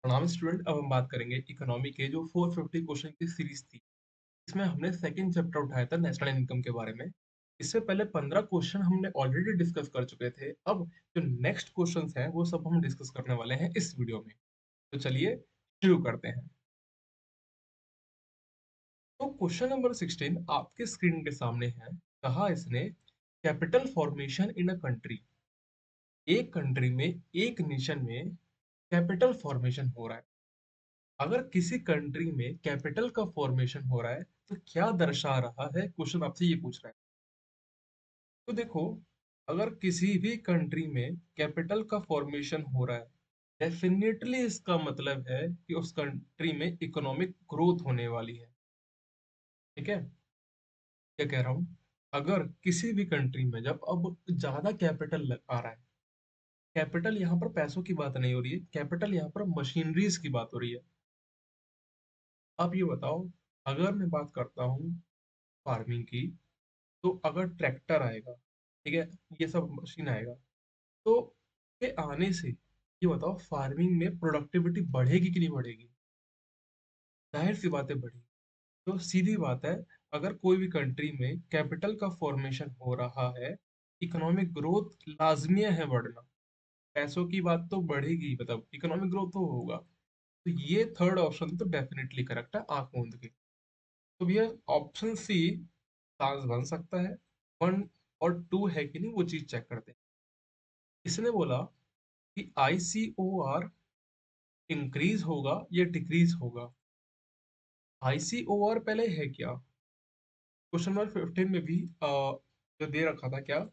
प्रणाम स्टूडेंट। अब हम बात करेंगे इकोनॉमी के जो 450 क्वेश्चन की सीरीज थी। इसमें हमने सेकंड चैप्टर उठाया था नेशनल इनकम के बारे में। इससे पहले 15 क्वेश्चन हमने ऑलरेडी डिस्कस कर चुके थे। अब जो नेक्स्ट क्वेश्चंस हैं वो सब हम डिस्कस करने वाले हैं इस वीडियो में। तो चलिए शुरू करते हैं। तो क्वेश्चन नंबर 16 आपके स्क्रीन के सामने है। कहा इसने capital formation in a country. एक कंट्री में, एक नेशन में कैपिटल फॉर्मेशन हो रहा है। अगर किसी कंट्री में कैपिटल का फॉर्मेशन हो रहा है तो क्या दर्शा रहा है, क्वेश्चन आपसे ये पूछ रहा है। तो देखो, अगर किसी भी कंट्री में कैपिटल का फॉर्मेशन हो रहा है, डेफिनेटली इसका मतलब है कि उस कंट्री में इकोनॉमिक ग्रोथ होने वाली है। ठीक है, क्या कह रहा हूँ? अगर किसी भी कंट्री में जब अब ज्यादा कैपिटल आ रहा है, कैपिटल यहाँ पर पैसों की बात नहीं हो रही है, कैपिटल यहाँ पर मशीनरीज की बात हो रही है। आप ये बताओ, अगर मैं बात करता हूँ फार्मिंग की, तो अगर ट्रैक्टर आएगा, ठीक है, ये सब मशीन आएगा, तो ये आने से ये बताओ फार्मिंग में प्रोडक्टिविटी बढ़ेगी कि नहीं बढ़ेगी? जाहिर सी बात है बढ़ेगी। तो सीधी बात है, अगर कोई भी कंट्री में कैपिटल का फॉर्मेशन हो रहा है, इकोनॉमिक ग्रोथ लाजमी है बढ़ना। पैसों की बात तो बढ़ेगी, मतलब इकोनॉमिक ग्रोथ तो होगा। तो ये थर्ड ऑप्शन तो डेफिनेटली करेक्ट है, आंख मूंद के। तो भैया ऑप्शन सी चांस बन सकता है। वन और टू है कि नहीं वो चीज चेक करते हैं। इसने बोला कि आईसीओआर इंक्रीज होगा या डिक्रीज होगा। आईसीओआर पहले है क्या? क्वेश्चन नंबर 15 में भी जो दे रखा था क्या,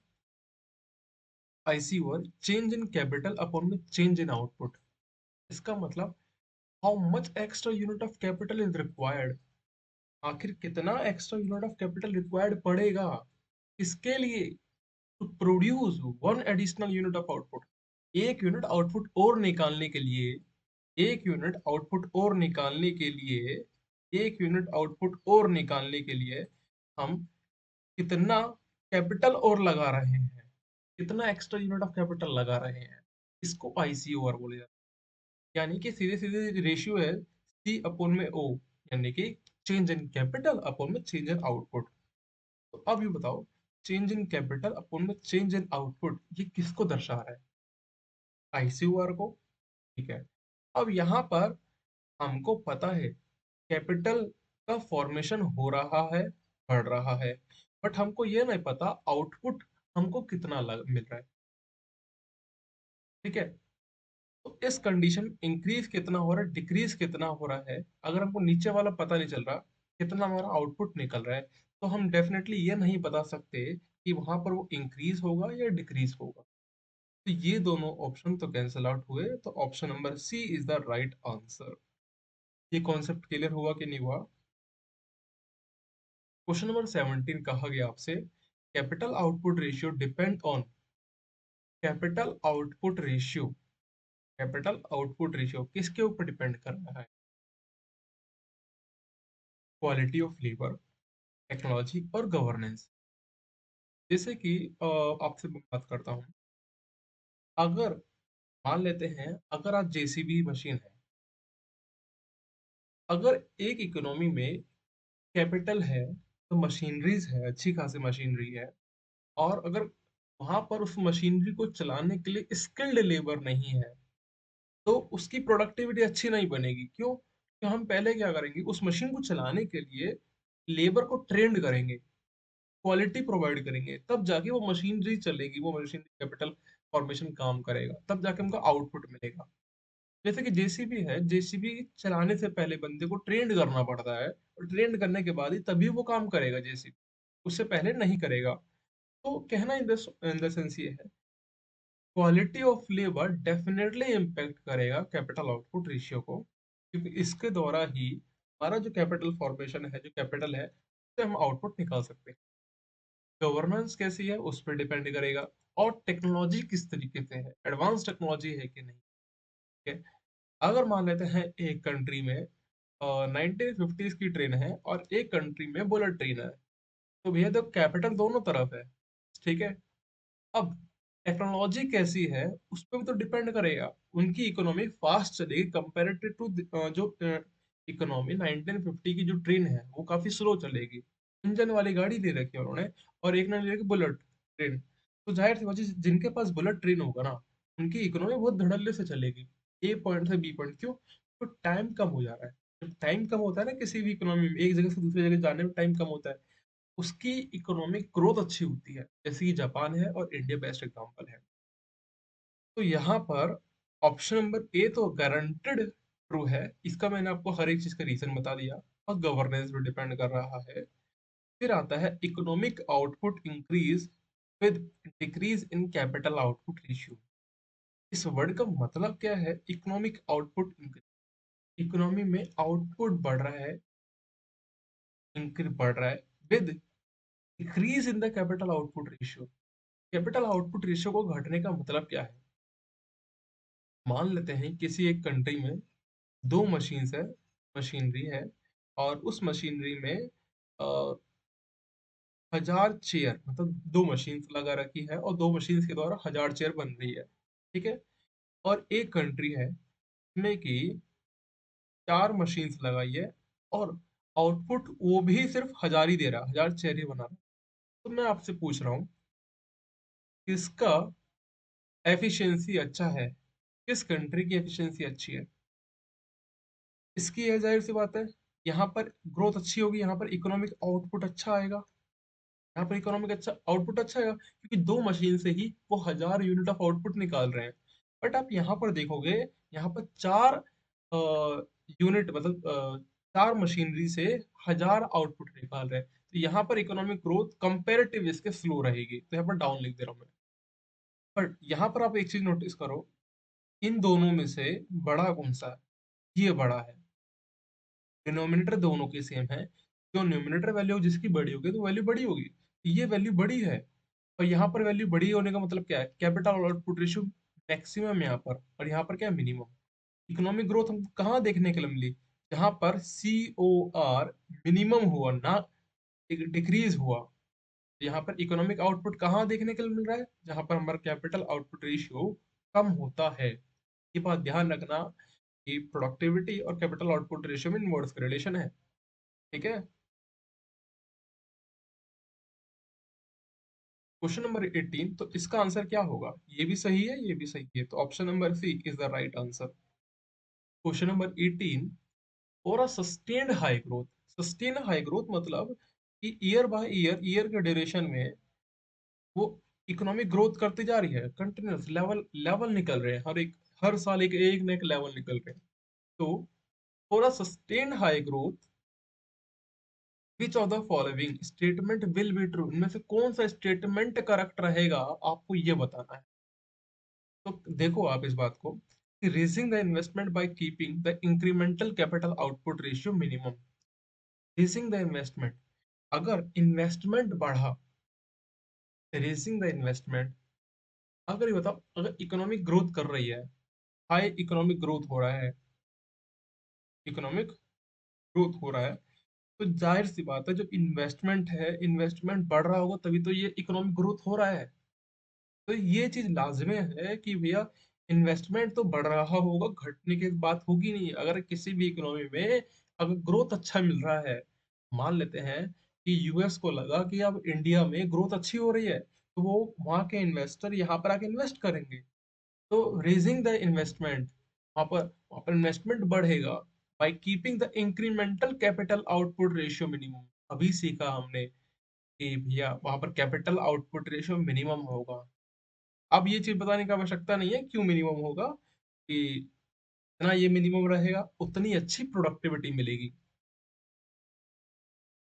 ICOR change in capital upon में चेंज इन आउटपुट। इसका मतलब how much extra unit of capital is required. आखिर कितना extra unit of capital required पड़ेगा इसके लिए, to produce one additional unit of output. एक यूनिट आउटपुट और निकालने के लिए, एक यूनिट आउटपुट और निकालने के लिए, एक यूनिट आउटपुट और निकालने के लिए हम कितना कैपिटल और लगा रहे हैं, कितना एक्स्ट्रा यूनिट ऑफ कैपिटल लगा रहे हैं, इसको आईसीओआर बोले जाता है। यानी कि सीधे सीधे रेशियो है सी अपोन में ओ, यानी कि चेंज इन कैपिटल अपोन में चेंज इन आउटपुट। तो अब ये बताओ, चेंज इन कैपिटल अपोन में चेंज इन आउटपुट ये किसको दर्शा रहा है? आईसीओआर को। ठीक है, अब यहाँ पर हमको पता है कैपिटल का फॉर्मेशन हो रहा है, बढ़ रहा है, बट हमको ये नहीं पता आउटपुट हमको कितना मिल रहा है। ठीक है, तो इस कंडीशन इंक्रीज कितना हो रहा है, डिक्रीज कितना हो रहा है, अगर हमको नीचे वाला पता नहीं चल रहा कितना हमारा आउटपुट निकल रहा है, तो हम डेफिनेटली ये नहीं बता सकते कि वहां पर वो इंक्रीज होगा या डिक्रीज होगा। तो ये दोनों ऑप्शन तो कैंसिल आउट हुए, तो option number C is the right answer. ये कॉन्सेप्ट क्लियर हुआ कि नहीं हुआ? क्वेश्चन नंबर 17 कहा गया आपसे capital output ratio depend on. Capital output ratio, capital output ratio किसके ऊपर डिपेंड कर रहा है? क्वालिटी ऑफ लेबर, टेक्नोलॉजी और गवर्नेंस। जैसे कि आपसे मैं बात करता हूँ, अगर मान लेते हैं अगर आज जेसीबी मशीन है, अगर एक इकोनॉमी में कैपिटल है तो मशीनरीज है, अच्छी खासी मशीनरी है, और अगर वहां पर उस मशीनरी को चलाने के लिए स्किल्ड लेबर नहीं है, तो उसकी प्रोडक्टिविटी अच्छी नहीं बनेगी। क्यों? कि हम पहले क्या करेंगे, उस मशीन को चलाने के लिए लेबर को ट्रेंड करेंगे, क्वालिटी प्रोवाइड करेंगे, तब जाके वो मशीनरी चलेगी, वो मशीन कैपिटल फॉर्मेशन काम करेगा, तब जाके उनका आउटपुट मिलेगा। जैसे कि जेसीबी है, जेसीबी चलाने से पहले बंदे को ट्रेंड करना पड़ता है, और ट्रेंड करने के बाद ही तभी वो काम करेगा जेसीबी, उससे पहले नहीं करेगा। तो कहना इन द सेंस ये है, quality of labour definitely impact करेगा कैपिटल आउटपुट रेशियो को, क्योंकि इसके द्वारा ही हमारा जो कैपिटल फॉर्मेशन है, जो कैपिटल है, उससे हम आउटपुट निकाल सकते हैं। गवर्नेंस कैसी है उस पर डिपेंड करेगा, और टेक्नोलॉजी किस तरीके से है, एडवांस टेक्नोलॉजी है कि नहीं। ठीक है, अगर मान लेते हैं एक कंट्री में 1950s की ट्रेन है और एक कंट्री में बुलेट ट्रेन है, तो भैया तो कैपिटल दोनों तरफ है। ठीक है, अब टेक्नोलॉजी कैसी है उस पर भी तो डिपेंड करेगा, उनकी इकोनॉमी फास्ट चलेगी कंपेरेटिव टू जो इकोनॉमी 1950 की जो ट्रेन है वो काफी स्लो चलेगी। इंजन वाली गाड़ी ले रखी है उन्होंने, और एक ने ले रखी बुलेट ट्रेन। तो जाहिर सी बात है, जिनके पास बुलेट ट्रेन होगा ना, उनकी इकोनॉमी बहुत धड़ल्ले से चलेगी। ए पॉइंट से बी पॉइंट, क्यों? तो टाइम कम हो जा रहा है। जब टाइम कम होता है ना किसी भी इकोनॉमी में, एक जगह से दूसरी जगह जाने में टाइम कम होता है, उसकी इकोनॉमिक ग्रोथ अच्छी होती है, जैसे कि जापान है और इंडिया बेस्ट एग्जांपल है। तो यहाँ पर ऑप्शन नंबर ए तो गारंटेड ट्रू है। इसका मैंने आपको हर एक चीज का रीजन बता दिया, और गवर्नेंस पे डिपेंड कर रहा है। फिर आता है economic output increase with decrease in capital output ratio. इस वर्ड का मतलब क्या है? इकोनॉमिक आउटपुट इंक्रीज, इकोनॉमी में आउटपुट बढ़ रहा है, इंक्रीज बढ़ रहा है with decrease in the capital output ratio. Capital output ratio को घटने का मतलब क्या है? मान लेते हैं किसी एक कंट्री में दो मशीन्स है, मशीनरी है, और उस मशीनरी में 1000 चेयर, मतलब दो मशीन्स लगा रखी है और दो मशीन्स के द्वारा 1000 चेयर बन रही है। ठीक है। और एक कंट्री है जिसमें कि 4 मशीन्स लगाई है, और आउटपुट वो भी सिर्फ 1000 ही दे रहा है, 1000 चेयर ही बना रहा है। तो मैं आपसे पूछ रहा हूँ, किसका एफिशिएंसी अच्छा है? किस कंट्री की एफिशिएंसी अच्छी है? इसकी है, जाहिर सी बात है, यहाँ पर ग्रोथ अच्छी होगी, यहाँ पर इकोनॉमिक आउटपुट अच्छा आएगा। यहाँ पर इकोनॉमिक अच्छा आउटपुट अच्छा आएगा क्योंकि दो मशीन से ही वो 1000 यूनिट ऑफ आउटपुट निकाल रहे हैं। बट आप यहाँ पर देखोगे, यहाँ पर 4 यूनिट, मतलब 4 मशीनरी से 1000 आउटपुट निकाल रहे हैं। तो यहाँ पर इकोनॉमिक ग्रोथ कंपेरेटिव इसके स्लो रहेगी, तो यहाँ पर डाउन लिख दे रहा हूँ मैं। बट यहाँ पर आप एक चीज नोटिस करो, इन दोनों में से बड़ा कौन सा है? ये बड़ा है। डिनोमिनेटर दोनों के सेम है, जो न्यूमिनेटर वैल्यू जिसकी बड़ी होगी तो वैल्यू बड़ी होगी, तो ये वैल्यू बड़ी है। और यहाँ पर वैल्यू बड़ी होने का मतलब क्या है? कैपिटल आउटपुट रेशियो मैक्सिमम यहाँ पर, और यहाँ पर क्या है? मिनिमम। इकोनॉमिक ग्रोथ हमको कहाँ देखने के लिए मिली? जहाँ पर COR मिनिमम हुआ, ना डिक्रीज हुआ। यहाँ पर इकोनॉमिक आउटपुट कहाँ देखने के लिए मिल रहा है? जहाँ पर हमारा कैपिटल आउटपुट रेशियो कम होता है। ये बात ध्यान रखना कि प्रोडक्टिविटी और कैपिटल आउटपुट रेशियो में इनवर्स रिलेशन है। ठीक है। क्वेश्चन नंबर 18, तो इसका आंसर क्या होगा? ये भी सही है, ये भी सही है, तो option number C is the right answer. Question number 18, और a sustained high growth. Sustain high growth मतलब कि ईयर बाय ईयर, ईयर के ड्यूरेशन में वो इकोनॉमिक ग्रोथ करती जा रही है, कंटिन्यूस लेवल लेवल निकल रहे हैं, हर साल एक एक न एक लेवल निकल रहे हैं। तो for a sustained high growth, which of the following statement will be true? इनमें से कौन सा स्टेटमेंट करेक्ट रहेगा, आपको ये बताना है। तो देखो आप इस बात को, कि raising the investment by keeping the incremental capital output ratio minimum. Raising the investment, अगर इन्वेस्टमेंट बढ़ा, रेजिंग द इन्वेस्टमेंट, अगर ये बताओ, अगर इकोनॉमिक ग्रोथ कर रही है, हाई इकोनॉमिक ग्रोथ हो रहा है, इकोनॉमिक ग्रोथ हो रहा है, तो जाहिर सी बात है जो इन्वेस्टमेंट है, इन्वेस्टमेंट बढ़ रहा होगा तभी तो ये इकोनॉमिक ग्रोथ हो रहा है। तो ये चीज लाजमी है कि भैया इन्वेस्टमेंट तो बढ़ रहा होगा, घटने की बात होगी नहीं। अगर किसी भी इकोनॉमी में अगर ग्रोथ अच्छा मिल रहा है, मान लेते हैं कि यूएस को लगा कि अब इंडिया में ग्रोथ अच्छी हो रही है, तो वो वहां के इन्वेस्टर यहाँ पर आके इन्वेस्ट करेंगे। तो रेजिंग द इन्वेस्टमेंट, वहां पर इन्वेस्टमेंट बढ़ेगा by keeping the incremental capital output ratio minimum. अभी सीखा हमने कि भैया वहां पर कैपिटल आउटपुट रेशियो मिनिमम होगा। अब ये चीज बताने की आवश्यकता नहीं है क्यों मिनिमम होगा, कि जितना ये मिनिमम रहेगा उतनी अच्छी प्रोडक्टिविटी मिलेगी।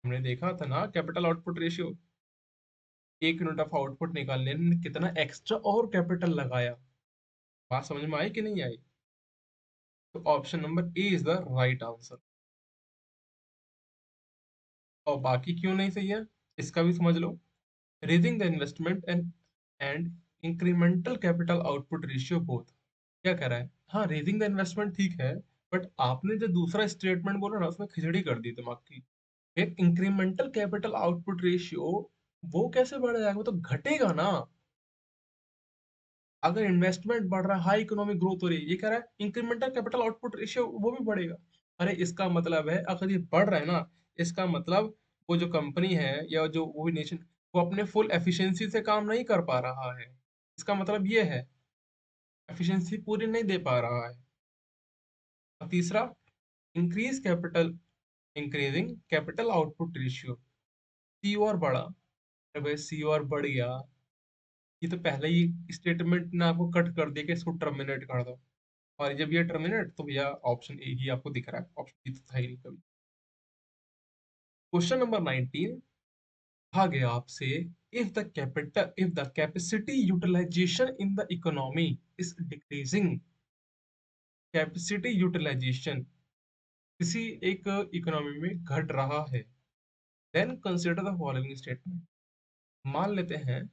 हमने देखा था ना capital output ratio, 1 unit of output निकालने में कितना एक्स्ट्रा और कैपिटल लगाया। बात समझ में आई कि नहीं आई? तो option number A is the right answer. और बाकी क्यों नहीं सही है, इसका भी समझ लो। Raising the investment and incremental capital output ratio both, क्या कह रहा है? हाँ, रेजिंग द इन्वेस्टमेंट ठीक है, बट आपने जो दूसरा स्टेटमेंट बोला ना, उसमें खिचड़ी कर दी दिमाग की। एक इंक्रीमेंटल कैपिटल आउटपुट रेशियो, वो कैसे बढ़ जाएगा? वो तो घटेगा ना। अगर इन्वेस्टमेंट बढ़ रहा है, हाई इकोनॉमिक ग्रोथ हो रही है, ये कह रहा है इंक्रीमेंटल कैपिटल आउटपुट रेशियो वो भी बढ़ेगा। अरे इसका मतलब है अगर ये बढ़ रहा है ना, इसका मतलब वो जो कंपनी है या जो वो भी नेशन, वो अपने फुल एफिशिएंसी से काम नहीं कर पा रहा है। इसका मतलब ये है एफिशिएंसी पूरी नहीं दे पा रहा है। और तीसरा, increase capital increasing capital output ratio, C और बढ़ा। अरे भाई सी और बढ़ गया, ये तो पहले ही स्टेटमेंट ने आपको कट कर दिया कि इसको टर्मिनेट कर दो। और जब ये टर्मिनेट तो भैया ऑप्शन ए ही आपको दिख रहा है, ऑप्शन बी तो था ही नहीं कभी। क्वेश्चन नंबर 19 कहा गया आपसे, if the capacity utilisation in the economy is decreasing, capacity utilisation किसी एक इकोनॉमी में घट रहा है, then consider the following statement. मान लेते हैं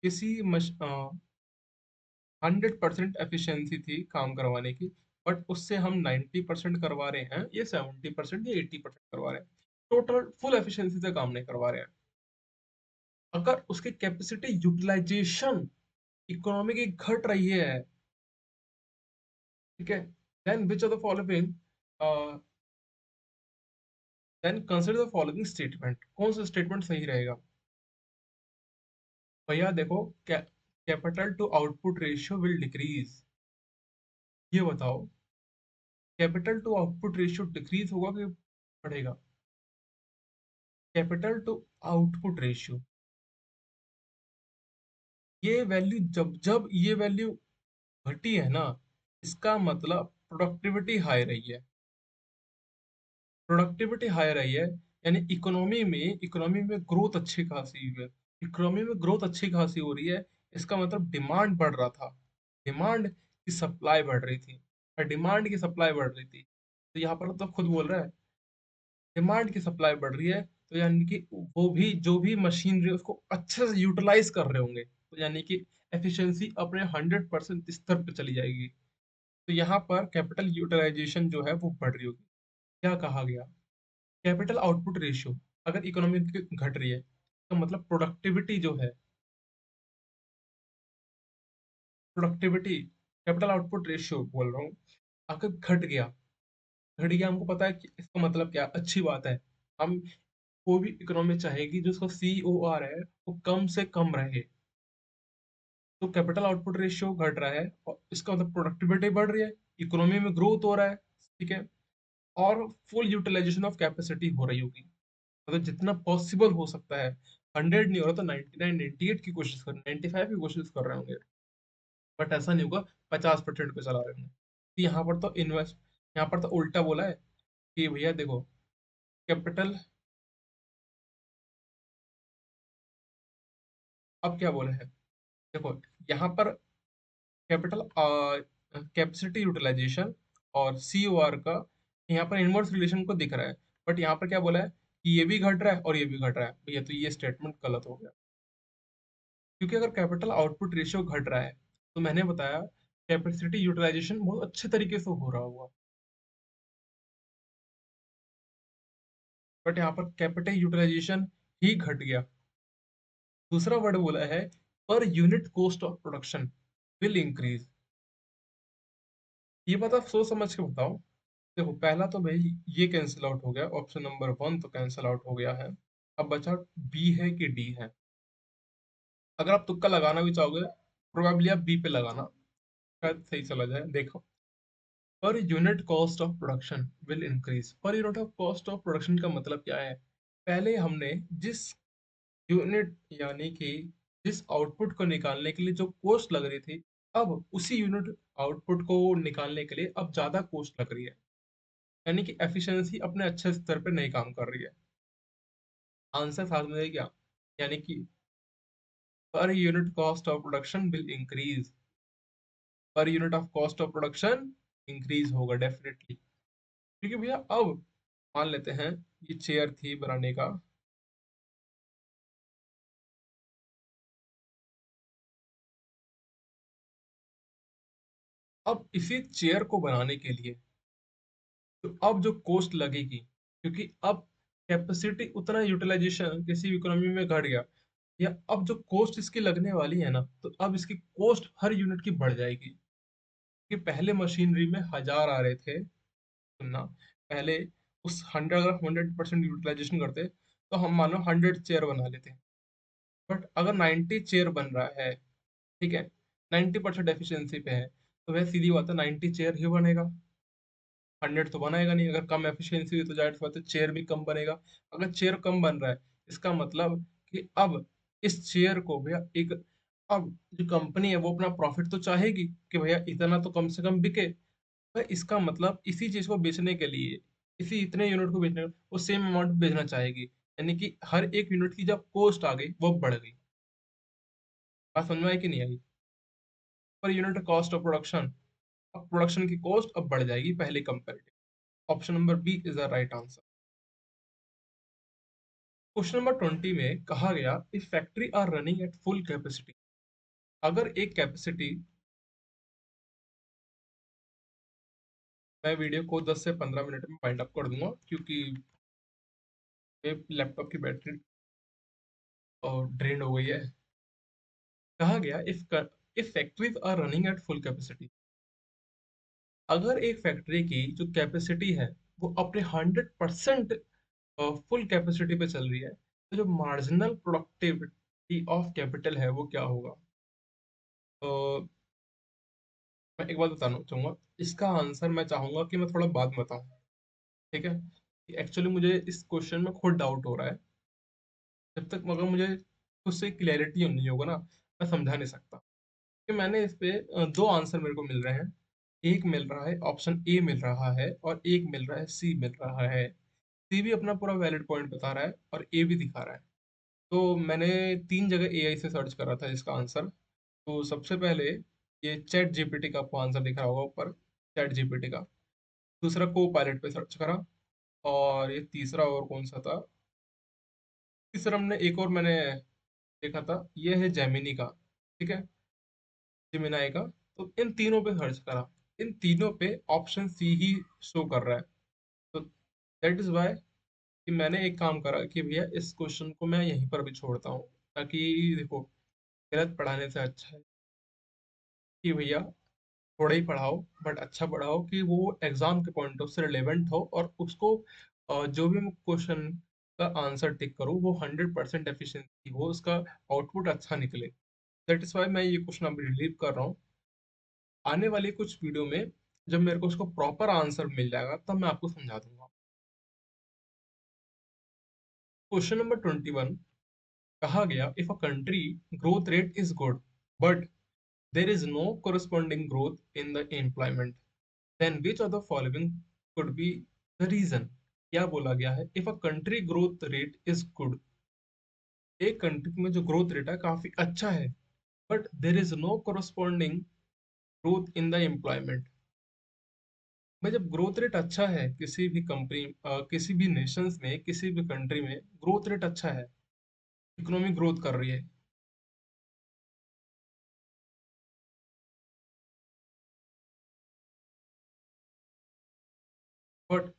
किसी 100% एफिशिएंसी थी काम करवाने की, बट उससे हम 90% करवा रहे हैं, ये 70% या 80% करवा रहे हैं, टोटल फुल एफिशिएंसी से काम नहीं करवा रहे हैं। अगर उसकी कैपेसिटी यूटिलाइजेशन इकोनॉमी की घट रही है, ठीक है, then which of the following, then consider the following statement. कौन सा स्टेटमेंट सही रहेगा? भैया देखो, capital to output ratio will decrease. ये बताओ, capital to output ratio decrease होगा कि बढ़ेगा? कैपिटल टू आउटपुट रेशियो, ये वैल्यू जब जब ये वैल्यू घटी है ना, इसका मतलब प्रोडक्टिविटी हाई रही है। प्रोडक्टिविटी हाई रही है यानी इकोनॉमी में ग्रोथ अच्छी खासी हुई है। इकोनॉमी में ग्रोथ अच्छी खासी हो रही है, इसका मतलब डिमांड बढ़ रहा था, डिमांड की सप्लाई बढ़ रही थी, और डिमांड की सप्लाई बढ़ रही थी, तो यहाँ पर तो खुद बोल रहा है डिमांड की सप्लाई बढ़ रही है, तो यानी कि वो भी जो भी मशीनरी उसको अच्छे से यूटिलाइज कर रहे होंगे, तो यानी कि एफिशिएंसी अपने 100% स्तर पर चली जाएगी। तो यहाँ पर कैपिटल यूटिलाइजेशन जो है वो बढ़ रही होगी। क्या कहा गया? कैपिटल आउटपुट रेशियो अगर इकोनॉमी घट रही है, तो मतलब प्रोडक्टिविटी जो है, प्रोडक्टिविटी कैपिटल आउटपुट रेशियो बोल रहा हूँ, अगर घट गया हमको पता है कि इसका मतलब क्या, अच्छी बात है। हम कोई भी इकोनॉमी चाहेगी जो उसका सी ओ आर है वो कम से कम रहे, तो कैपिटल आउटपुट रेशियो घट रहा है और इसका मतलब प्रोडक्टिविटी बढ़ रही है, इकोनॉमी में ग्रोथ हो रहा है, ठीक है, और फुल यूटिलाइजेशन ऑफ कैपेसिटी हो रही होगी। मतलब जितना पॉसिबल हो सकता है, 100 नहीं हो रहा तो 99 98 की कोशिश कर, 95 की कोशिश कर रहे होंगे, बट ऐसा नहीं होगा 50% पे चला रहे होंगे। तो यहाँ पर तो उल्टा बोला है कि भैया देखो, कैपिटल, अब क्या बोला है, देखो यहाँ पर कैपिटल कैपेसिटी यूटिलाइजेशन और सी ओ आर का यहाँ पर इनवर्स रिलेशन को दिख रहा है, बट यहाँ पर क्या बोला है कि ये भी घट रहा है और ये भी घट रहा है, भैया तो ये स्टेटमेंट गलत हो गया। क्योंकि अगर कैपिटल आउटपुट रेशियो घट रहा है, तो मैंने बताया कैपेसिटी यूटिलाइजेशन बहुत अच्छे तरीके से हो रहा होगा, बट यहाँ पर कैपिटल यूटिलाइजेशन ही घट गया। दूसरा वर्ड बोला है पर unit cost of production will increase. ये बात आप सोच समझ के बताओ। देखो पहला तो भाई ये कैंसिल आउट हो गया, ऑप्शन नंबर वन तो कैंसिल आउट हो गया है। अब बचा बी है कि डी है। अगर आप तुक्का लगाना भी चाहोगे, प्रोबेबली आप बी पे लगाना, शायद सही चला जाए। देखो, पर unit cost of production will increase. Per unit of cost of production का मतलब क्या है? पहले हमने जिस यूनिट यानी कि जिस आउटपुट को निकालने के लिए जो कॉस्ट लग रही थी, अब उसी यूनिट आउटपुट को निकालने के लिए अब ज्यादा कॉस्ट लग रही है, यानी कि एफिशिएंसी अपने अच्छे स्तर पे नहीं काम कर रही है। आंसर साथ में है क्या? यानी कि पर unit cost of production will increase, per unit of cost of production increase होगा डेफिनेटली। क्योंकि भैया अब मान लेते हैं ये चेयर थी बनाने का, अब इसी चेयर को बनाने के लिए तो अब जो कॉस्ट लगेगी, क्योंकि अब कैपेसिटी उतना यूटिलाइजेशन किसी इकोनॉमी में घट गया, या अब जो कॉस्ट इसकी लगने वाली है ना, तो अब इसकी कॉस्ट हर यूनिट की बढ़ जाएगी। कि पहले मशीनरी में 1000 आ रहे थे, सुनना, पहले उस 100 अगर 100% यूटिलाइजेशन करते तो हम मान लो 100 चेयर बना लेते हैं। बट अगर 90 चेयर बन रहा है, ठीक है, 90% एफिशिएंसी पे है, तो वह सीधी बात है 90 चेयर ही बनेगा, 100 तो बनाएगा नहीं। अगर कम एफिशिएंसी हुई तो जाहिर सी बात है चेयर भी कम बनेगा। अगर चेयर कम बन रहा है, इसका मतलब कि अब इस चेयर को भैया एक, अब जो कंपनी है वो अपना प्रॉफिट तो चाहेगी कि भैया इतना तो कम से कम बिके। भाई इसका मतलब इसी चीज को बेचने के लिए, इसी इतने यूनिट को बेचने वो सेम अमाउंट बेचना चाहेगी, यानी कि हर एक यूनिट की जब कॉस्ट आ गई वो बढ़ गई। बात समझ में आई कि नहीं आई? पर यूनिट कॉस्ट ऑफ प्रोडक्शन, अब प्रोडक्शन की कॉस्ट अब बढ़ जाएगी पहले comparative. Option number B is the right answer. Question number 20 में कहा गया if factory are running at full capacity. अगर एक कैपेसिटी, मैं वीडियो को 10 से 15 मिनट में वाइंड अप कर दूंगा क्योंकि लैपटॉप की बैटरी और ड्रेन हो गई है। कहा गया if factories are running at full capacity, अगर एक फैक्ट्री की जो कैपेसिटी है वो अपने 100% फुल कैपेसिटी पे चल रही है, तो जो मार्जिनल प्रोडक्टिविटी ऑफ कैपिटल है वो क्या होगा? तो मैं एक बात बताना चाहूंगा, इसका आंसर मैं चाहूंगा कि मैं थोड़ा बाद में बताऊं, ठीक है? एक्चुअली मुझे इस क्वेश्चन में खुद डाउट हो रहा है। जब तक मगर मुझे खुद से क्लैरिटी नहीं होगा ना, मैं समझा नहीं सकता। कि मैंने इस पे दो आंसर मेरे को मिल रहे हैं। एक मिल रहा है ऑप्शन ए मिल रहा है, और एक मिल रहा है सी मिल रहा है। सी भी अपना पूरा वैलिड पॉइंट बता रहा है और ए भी दिखा रहा है। तो मैंने 3 जगह एआई से सर्च करा था इसका आंसर। तो सबसे पहले ये चैट जीपीटी का आपको आंसर दिख रहा होगा ऊपर, चैट जीपीटी का। दूसरा को पायलट पे सर्च करा। और ये तीसरा और कौन सा था? तीसरा हमने एक और मैंने देखा था, ये है जेमिनी का, ठीक है, जेमिनाई का। तो इन तीनों पे सर्च करा, इन तीनों पे ऑप्शन सी ही शो कर रहा है। तो दैट इज वाई कि मैंने एक काम करा कि भैया इस क्वेश्चन को मैं यहीं पर भी छोड़ता हूँ, ताकि देखो, गलत पढ़ाने से अच्छा है कि भैया थोड़ा ही पढ़ाओ बट अच्छा पढ़ाओ कि वो एग्जाम के पॉइंट ऑफ से रिलेवेंट हो, और उसको जो भी मैं क्वेश्चन का आंसर टिक करूँ वो 100% एफिशिएंसी हो, उसका आउटपुट अच्छा निकले। दैट इज वाई मैं ये क्वेश्चन अब रिलीव कर रहा हूँ। आने वाली कुछ वीडियो में जब मेरे को उसको प्रॉपर आंसर मिल जाएगा तब मैं आपको समझा दूंगा। क्वेश्चन नंबर 21, कहा गया if a country growth rate is good but there is no corresponding growth in the employment, then which of the following could be the reason? क्या बोला गया है? If a country growth rate is good, एक country में जो growth rate है काफी अच्छा है, but there is no corresponding growth in the employment. भाई जब ग्रोथ रेट अच्छा है किसी भी कंपनी, किसी भी नेशंस में, किसी भी कंट्री में ग्रोथ रेट अच्छा है, इकोनॉमी ग्रोथ कर रही है, but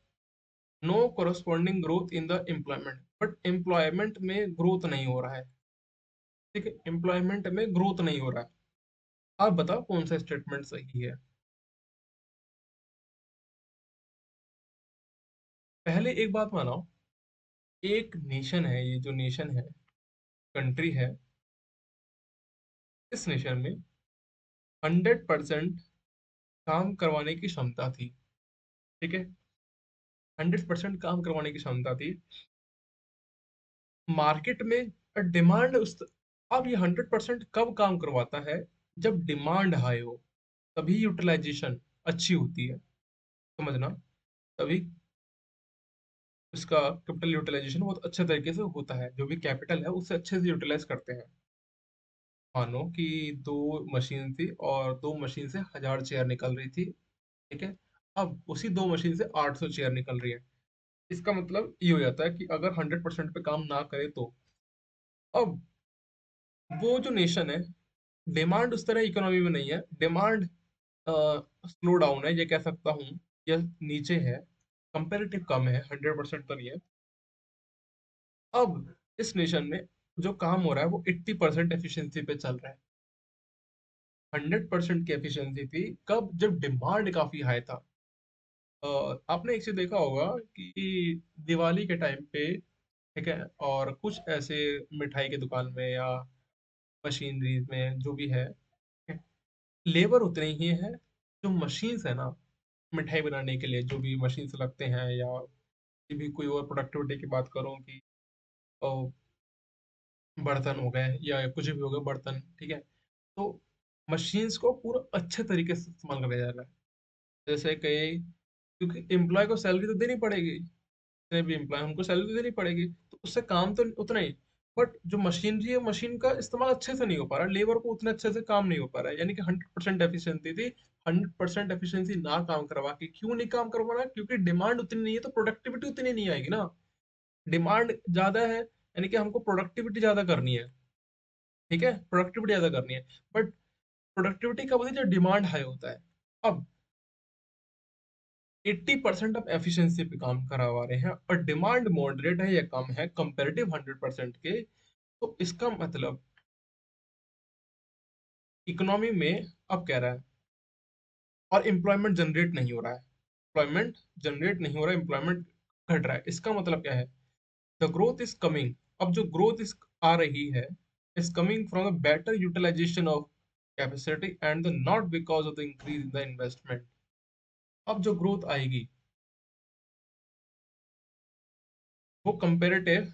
no corresponding growth in the employment, but employment में ग्रोथ नहीं हो रहा है, ठीक है, एम्प्लॉयमेंट में ग्रोथ नहीं हो रहा है। आप बताओ कौन सा स्टेटमेंट सही है? पहले एक बात मानो, एक नेशन है, ये जो नेशन है, कंट्री है, इस नेशन में 100% काम करवाने की क्षमता थी, ठीक है, 100% काम करवाने की क्षमता थी। मार्केट में डिमांड उस, अब ये 100% कब काम करवाता है? जब डिमांड हाई हो, तभी यूटिलाइजेशन अच्छी होती है, समझना, तभी इसका कैपिटल यूटिलाइजेशन बहुत अच्छे तरीके से होता है, जो भी कैपिटल है उसे अच्छे से यूटिलाइज करते हैं। मानो कि दो मशीन थी और दो मशीन से 1000 चेयर निकल रही थी, ठीक है, अब उसी दो मशीन से 800 चेयर निकल रही है। इसका मतलब ये हो जाता है कि अगर 100% पे काम ना करे तो अब वो जो नेशन है, डिमांड उस तरह इकोनॉमी में नहीं है, डिमांड स्लो डाउन है ये कह सकता हूँ, या नीचे है, कंपेरेटिव कम है, 100% तो नहीं है। अब इस नेशन में जो काम हो रहा है वो 80% एफिशिएंसी पे चल रहा है। 100% की एफिशिएंसी थी कब, जब डिमांड काफी हाई था। आपने एक चीज देखा होगा कि दिवाली के टाइम पे, ठीक है, और कुछ ऐसे मिठाई की दुकान में या मशीनरी में जो भी है, लेबर उतने ही है। जो मशीन्स है ना, मिठाई बनाने के लिए जो भी मशीन्स लगते हैं, या किसी भी कोई और प्रोडक्टिविटी की बात करूं कि अ, बर्तन हो गए या कुछ भी हो गया बर्तन, ठीक है, तो मशीन्स को पूरा अच्छे तरीके से इस्तेमाल करा जा रहा है। जैसे कई, क्योंकि एम्प्लॉय को सैलरी तो देनी पड़ेगी, जितने भी एम्प्लॉय उनको सैलरी देनी पड़ेगी, तो उससे काम तो उतना ही। बट जो मशीनरी है, मशीन का इस्तेमाल अच्छे से नहीं हो पा रहा, लेबर को उतने अच्छे से काम नहीं हो पा रहा है, यानी कि 100% एफिशिएंसी थी। 100% एफिशिएंसी ना काम करवा के, क्यों नहीं काम करवा रहा है? क्योंकि डिमांड उतनी नहीं है, तो प्रोडक्टिविटी उतनी नहीं आएगी ना। डिमांड ज्यादा है, यानी कि हमको प्रोडक्टिविटी ज्यादा करनी है, ठीक है, प्रोडक्टिविटी ज्यादा करनी है। बट प्रोडक्टिविटी कब होती है? जब डिमांड हाई होता है। अब 80% आप एफिशिएंसी पे काम करवा रहे हैं और डिमांड मॉडरेट है या कम है कंपेरेटिव 100% के, तो इसका मतलब इकोनॉमी में अब कह रहा है, और एम्प्लॉयमेंट जनरेट नहीं हो रहा है, एम्प्लॉयमेंट जनरेट नहीं हो रहा है, एम्प्लॉयमेंट घट रहा है। इसका मतलब क्या है? द ग्रोथ इज कमिंग, अब जो ग्रोथ इस आ रही है, is coming from the better utilization of capacity and the not because of the increase in the investment. अब जो ग्रोथ आएगी वो कंपेरेटिव,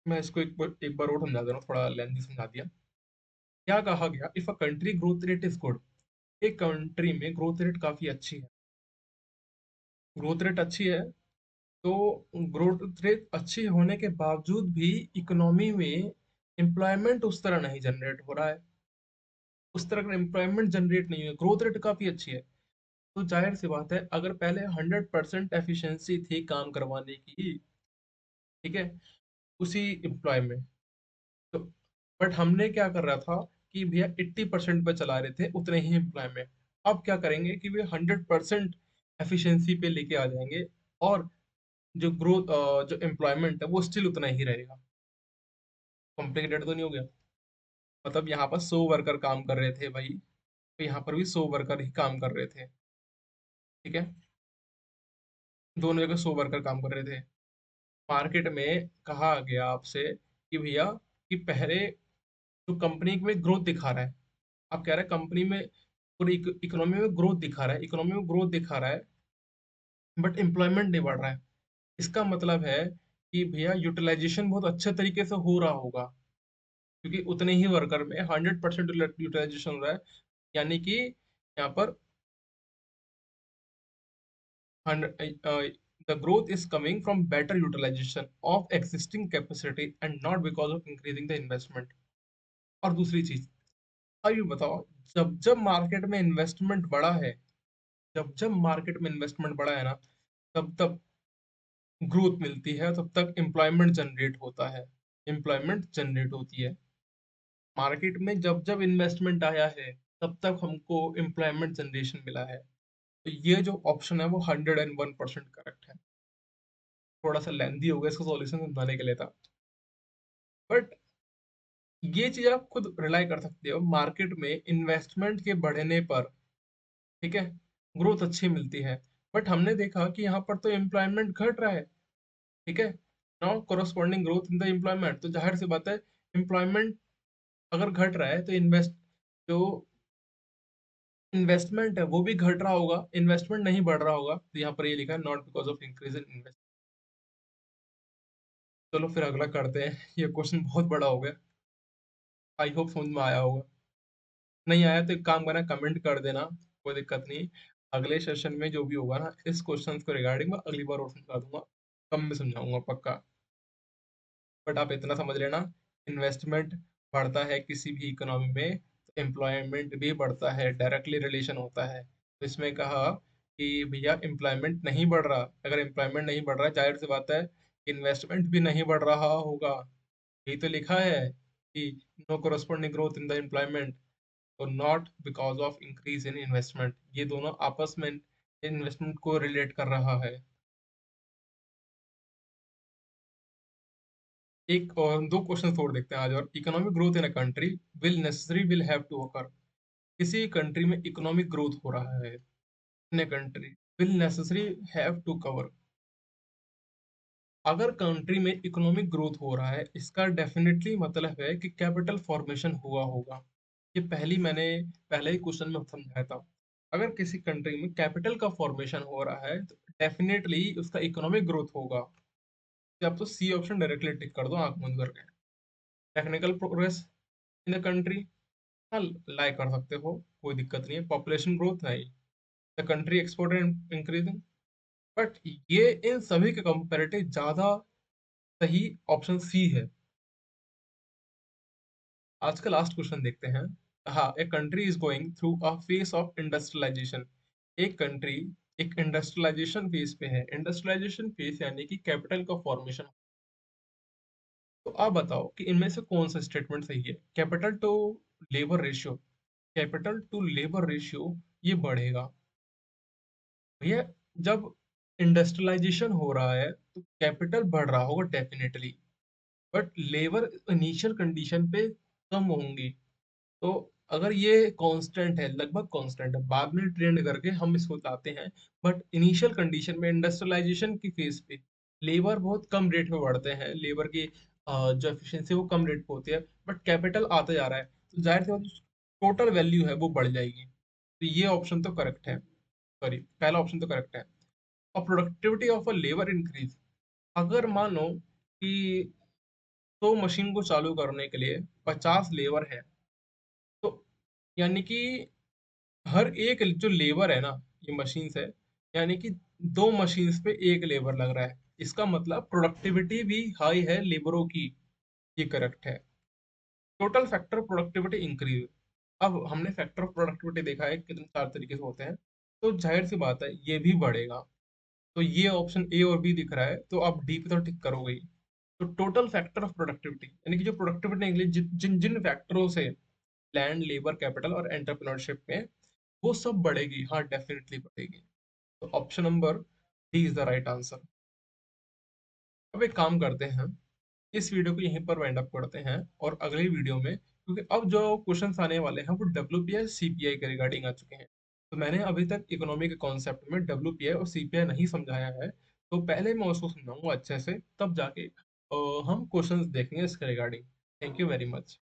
मैं इसको एक बार और समझा दे रहा हूँ, थोड़ा लेंथी समझा दिया। क्या कहा गया? If a country growth rate is good, एक कंट्री में ग्रोथ रेट काफी अच्छी है, ग्रोथ रेट अच्छी है, तो ग्रोथ रेट अच्छी होने के बावजूद भी इकोनॉमी में एम्प्लॉयमेंट उस तरह नहीं जनरेट हो रहा है, उस तरह का एम्प्लॉयमेंट जनरेट नहीं है, ग्रोथ रेट काफी अच्छी है। तो जाहिर सी बात है, अगर पहले 100% एफिशिएंसी थी काम करवाने की, ठीक है, उसी एम्प्लॉय में, तो बट हमने क्या कर रहा था कि भैया 80% पे चला रहे थे उतने ही एम्प्लॉय में। अब क्या करेंगे कि वे 100% एफिशिएंसी पे लेके आ जाएंगे, और जो ग्रोथ, जो एम्प्लॉयमेंट है वो स्टिल उतना ही रहेगा। कॉम्प्लिकेटेड तो नहीं हो गया? मतलब यहाँ पर 100 वर्कर काम कर रहे थे भाई, तो यहाँ पर भी 100 वर्कर ही काम कर रहे थे, ठीक है, दोनों जगह 100 वर्कर काम कर रहे थे। मार्केट में कहा गया आपसे कि भैया, कि पहले जो कंपनी में ग्रोथ दिखा रहा है, आप कह रहे हैं कंपनी में पूरी इकोनॉमी में ग्रोथ दिखा रहा है, इकोनॉमी में ग्रोथ दिखा रहा है, बट एम्प्लॉयमेंट नहीं बढ़ रहा है। इसका मतलब है कि भैया यूटिलाइजेशन बहुत अच्छे तरीके से हो रहा होगा, क्योंकि उतने ही वर्कर में 100% यूटिलाइजेशन हो रहा है, यानी कि यहाँ पर the growth is coming from better utilization of existing capacity and not because of increasing the investment. और दूसरी चीज, अब ये बताओ, जब जब मार्केट में इन्वेस्टमेंट बढ़ा है, जब जब मार्केट में इन्वेस्टमेंट बढ़ा है ना, तब तब ग्रोथ मिलती है, तब तक एम्प्लॉयमेंट जनरेट होता है, एम्प्लॉयमेंट जनरेट होती है। मार्केट में जब जब इन्वेस्टमेंट आया है, तब तक हमको एम्प्लॉयमेंट जनरेशन मिला है। तो ये जो ऑप्शन है वो 101% करेक्ट है। थोड़ा सा लेंदी हो गया इसका सॉल्यूशन समझाने के लिए था, बट ये चीज आप खुद रिलाई कर सकते हो, मार्केट में इन्वेस्टमेंट के बढ़ने पर, ठीक है, ग्रोथ अच्छी मिलती है। बट हमने देखा कि यहाँ पर तो एम्प्लॉयमेंट घट रहा है, ठीक है, now corresponding growth in the employment, तो जाहिर सी बात है, एम्प्लॉयमेंट अगर घट रहा है तो जो इन्वेस्टमेंट है वो भी घट रहा होगा, इन्वेस्टमेंट नहीं बढ़ रहा होगा, तो यहाँ पर ये लिखा है not because of increase in invest. चलो फिर अगला करते हैं, ये क्वेश्चन बहुत बड़ा हो गया, आई होप समझ में आया होगा। नहीं आया तो एक काम करना, कमेंट कर देना, कोई दिक्कत नहीं। अगले सेशन में जो भी होगा ना, इस क्वेश्चन को रिगार्डिंग मैं अगली बार और समझा दूंगा, कम में समझाऊंगा पक्का। बट आप इतना समझ लेना, इन्वेस्टमेंट बढ़ता है किसी भी इकोनॉमी में, तो एम्प्लॉयमेंट भी बढ़ता है, डायरेक्टली रिलेशन होता है। तो इसमें कहा कि भैया एम्प्लॉयमेंट नहीं बढ़ रहा, अगर एम्प्लॉयमेंट नहीं बढ़ रहा है, जाहिर सी बात है इन्वेस्टमेंट भी नहीं बढ़ रहा होगा। यही तो लिखा है कि no corresponding growth in the employment, तो not because of increase in investment, ये दोनों आपस में इन्वेस्टमेंट को रिलेट कर रहा है। एक और दो क्वेश्चन और देखते हैं आज। और economic growth in a country will have to occur। किसी कंट्री में इकोनॉमिक ग्रोथ हो रहा है, in a country will necessary have to cover. अगर कंट्री में इकोनॉमिक ग्रोथ हो रहा है, इसका डेफिनेटली मतलब है कि कैपिटल फॉर्मेशन हुआ होगा। ये पहले ही क्वेश्चन में समझाया था। अगर किसी कंट्री में कैपिटल का फॉर्मेशन हो रहा है तो डेफिनेटली उसका इकोनॉमिक ग्रोथ होगा। कि आप तो सी ऑप्शन डायरेक्टली टिक कर दो आंख बंद करके। Technical progress in the country, हाँ लाई कर सकते हो, कोई दिक्कत नहीं है। पॉपुलेशन ग्रोथ नहीं, the country export increasing. But ये इन सभी के कंपेरेटिव ज्यादा सही ऑप्शन सी है। आज का लास्ट क्वेश्चन देखते हैं। हाँ, a country is going through a phase of industrialization. एक कंट्री एक इंडस्ट्रियलाइजेशन फेज पे है। इंडस्ट्रियलाइजेशन फेज यानी कि कैपिटल का फॉर्मेशन। तो आप बताओ कि इनमें से कौन सा स्टेटमेंट सही है। Capital to labour ratio, capital to labour ratio ये बढ़ेगा। भैया, जब इंडस्ट्रियलाइजेशन हो रहा है तो कैपिटल बढ़ रहा होगा definitely, but labour initial condition पे कम होंगी। तो अगर ये कांस्टेंट है, लगभग कांस्टेंट है, बाद में ट्रेंड करके हम इसको लाते हैं। बट इनिशियल कंडीशन में इंडस्ट्रियलाइजेशन की फेज पे लेबर बहुत कम रेट में बढ़ते हैं। लेबर की जो एफिशिएंसी वो कम रेट पे होती है, बट कैपिटल आता जा रहा है, तो जाहिर सी बात टोटल वैल्यू है वो बढ़ जाएगी। तो ये ऑप्शन तो करेक्ट है। सॉरी, पहला ऑप्शन तो करेक्ट है। और productivity of a labour increase. अगर मानो कि 100 मशीन को चालू करने के लिए 50 लेबर है, तो यानी कि हर एक जो लेबर है ना, ये मशीन है, यानी कि 2 मशीन्स पे एक लेबर लग रहा है। इसका मतलब प्रोडक्टिविटी भी हाई है लेबरों की। ये करेक्ट है। Total factor productivity increase. अब हमने फैक्टर ऑफ प्रोडक्टिविटी देखा है कितने 4 तरीके से होते हैं, तो जाहिर सी बात है ये भी बढ़ेगा। तो ये ऑप्शन ए और बी दिख रहा है, तो आप डी पे तो टिक करोगे ही। तो टोटल फैक्टर ऑफ प्रोडक्टिविटी यानी कि जो प्रोडक्टिविटी निकली जिन जिन फैक्टरों से, लैंड, लेबर, कैपिटल और एंटरप्रेन्योरशिप में, वो सब बढ़ेगी। हाँ, डेफिनेटली बढ़ेगी। तो option number D is the right answer. अब एक काम करते हैं, इस वीडियो को यहीं पर वाइंड अप करते हैं, और अगले वीडियो में, क्योंकि अब जो क्वेश्चंस आने वाले हैं वो डब्ल्यूपीआई सीपीआई के रिगार्डिंग आ चुके हैं। तो मैंने अभी तक इकोनॉमी के कॉन्सेप्ट में डब्ल्यूपीआई और सीपीआई नहीं समझाया है, तो पहले मैं उसको समझाऊंगा अच्छे से, तब जाके हम क्वेश्चंस देखेंगे इसके regarding. Thank you very much.